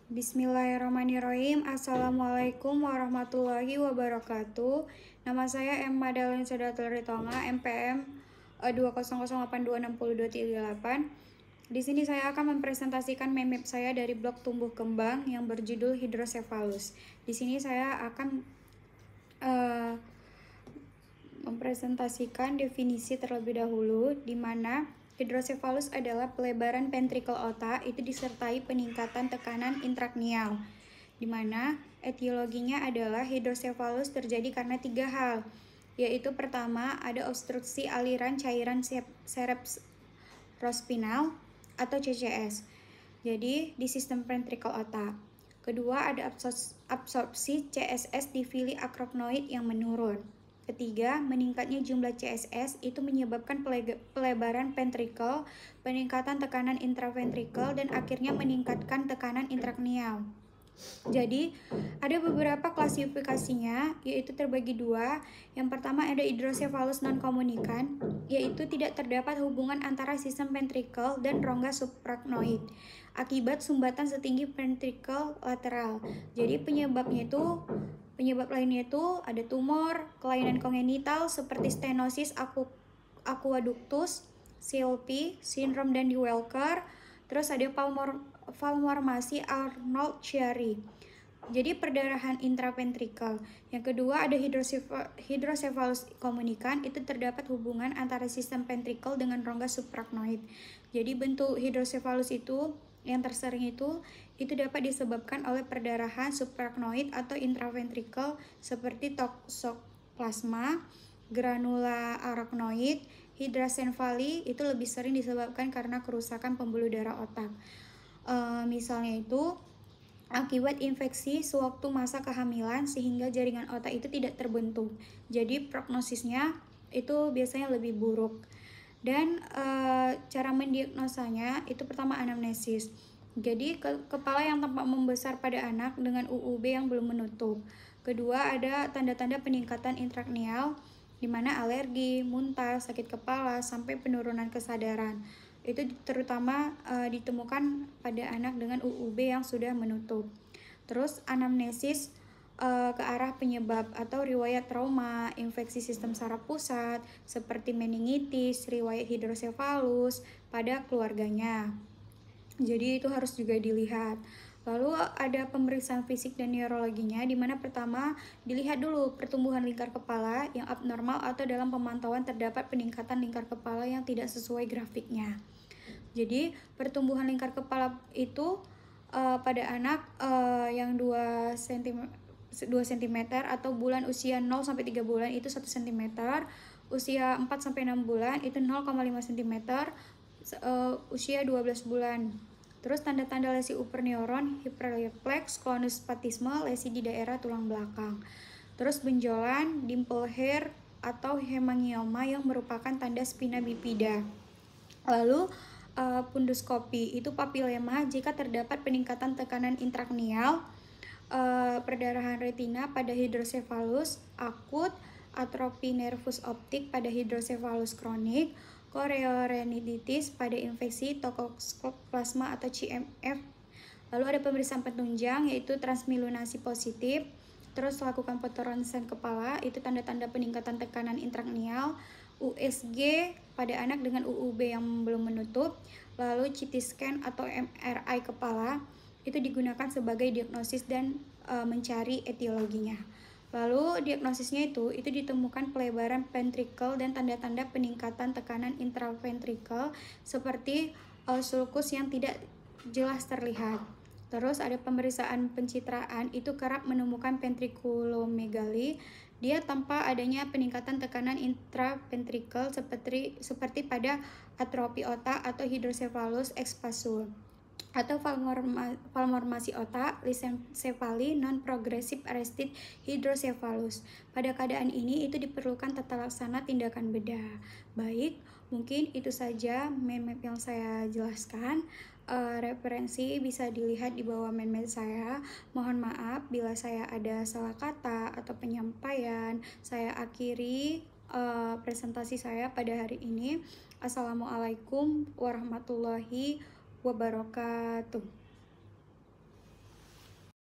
Bismillahirrahmanirrahim. Assalamualaikum warahmatullahi wabarakatuh. Nama saya M. Madalin Sedatul Ritonga, MPM 200826238. Di sini saya akan mempresentasikan meme saya dari blog Tumbuh Kembang yang berjudul Hydrocephalus. Di sini saya akan mempresentasikan definisi terlebih dahulu, di mana hydrocephalus adalah pelebaran ventrikel otak itu disertai peningkatan tekanan intraknial, di mana etiologinya adalah hydrocephalus terjadi karena 3 hal, yaitu pertama ada obstruksi aliran cairan cerebrospinal atau CCS, jadi di sistem ventrikel otak. Kedua ada absorpsi CSS di villi acrocnoid yang menurun. Ketiga, meningkatnya jumlah CSS itu menyebabkan pelebaran ventrikel, peningkatan tekanan intraventrikel, dan akhirnya meningkatkan tekanan intraknial. Jadi, ada beberapa klasifikasinya, yaitu terbagi dua. Yang pertama ada hydrocephalus non-komunikan, yaitu tidak terdapat hubungan antara sistem ventrikel dan rongga suprachnoid akibat sumbatan setinggi ventrikel lateral. Jadi penyebab lainnya itu ada tumor, kelainan kongenital seperti stenosis aqueductus, CLP, sindrom Dandy Walker, terus ada malformasi Arnold-Chiari. Jadi perdarahan intraventrikel. Yang kedua ada hydrocephalus komunikan, itu terdapat hubungan antara sistem ventrikel dengan rongga suprachnoid. Jadi bentuk hydrocephalus itu yang tersering itu dapat disebabkan oleh perdarahan suprachnoid atau intraventrikel seperti toxoplasma, granula arachnoid. Hydrocephaly itu lebih sering disebabkan karena kerusakan pembuluh darah otak. Misalnya itu akibat infeksi sewaktu masa kehamilan sehingga jaringan otak itu tidak terbentuk. Jadi prognosisnya itu biasanya lebih buruk. Dan cara mendiagnosanya itu pertama anamnesis. Jadi kepala yang tampak membesar pada anak dengan UUB yang belum menutup. Kedua ada tanda-tanda peningkatan intraknial, di mana alergi, muntah, sakit kepala, sampai penurunan kesadaran. Itu terutama ditemukan pada anak dengan UUB yang sudah menutup. Terus anamnesis ke arah penyebab atau riwayat trauma, infeksi sistem saraf pusat seperti meningitis, riwayat hidrocephalus pada keluarganya. Jadi itu harus juga dilihat. Lalu ada pemeriksaan fisik dan neurologinya, di mana pertama dilihat dulu pertumbuhan lingkar kepala yang abnormal atau dalam pemantauan terdapat peningkatan lingkar kepala yang tidak sesuai grafiknya. Jadi pertumbuhan lingkar kepala itu pada anak yang 2 cm atau bulan usia 0 sampai 3 bulan itu 1 cm, usia 4 sampai 6 bulan itu 0,5 cm, usia 12 bulan. Terus tanda-tanda lesi uperneuron, hiperrefleks, klonus spatisme, lesi di daerah tulang belakang. Terus benjolan, dimple hair atau hemangioma yang merupakan tanda spina bifida. Lalu punduskopi itu papilema jika terdapat peningkatan tekanan intraknial, perdarahan retina pada hydrocephalus akut, atrofi nervus optik pada hydrocephalus kronik, chorioretinitis pada infeksi toxoplasma atau CMF. Lalu ada pemeriksaan penunjang yaitu transmilunasi positif. Terus lakukan fotoronsen kepala, itu tanda-tanda peningkatan tekanan intraknial. USG pada anak dengan UUB yang belum menutup. Lalu CT scan atau MRI kepala itu digunakan sebagai diagnosis dan mencari etiologinya. Lalu diagnosisnya itu ditemukan pelebaran ventrikel dan tanda-tanda peningkatan tekanan intraventrikel seperti sulcus yang tidak jelas terlihat. Terus ada pemeriksaan pencitraan, itu kerap menemukan ventrikulomegali, dia tanpa adanya peningkatan tekanan intraventrikel seperti pada atrofi otak atau hydrocephalus espasul atau malformasi otak, lisensefali non-progressive arrested hydrocephalus. Pada keadaan ini itu diperlukan tata laksana tindakan bedah. Baik, mungkin itu saja meme yang saya jelaskan. Referensi bisa dilihat di bawah meme saya. Mohon maaf bila saya ada salah kata atau penyampaian. Saya akhiri presentasi saya pada hari ini. Assalamualaikum warahmatullahi wabarakatuh.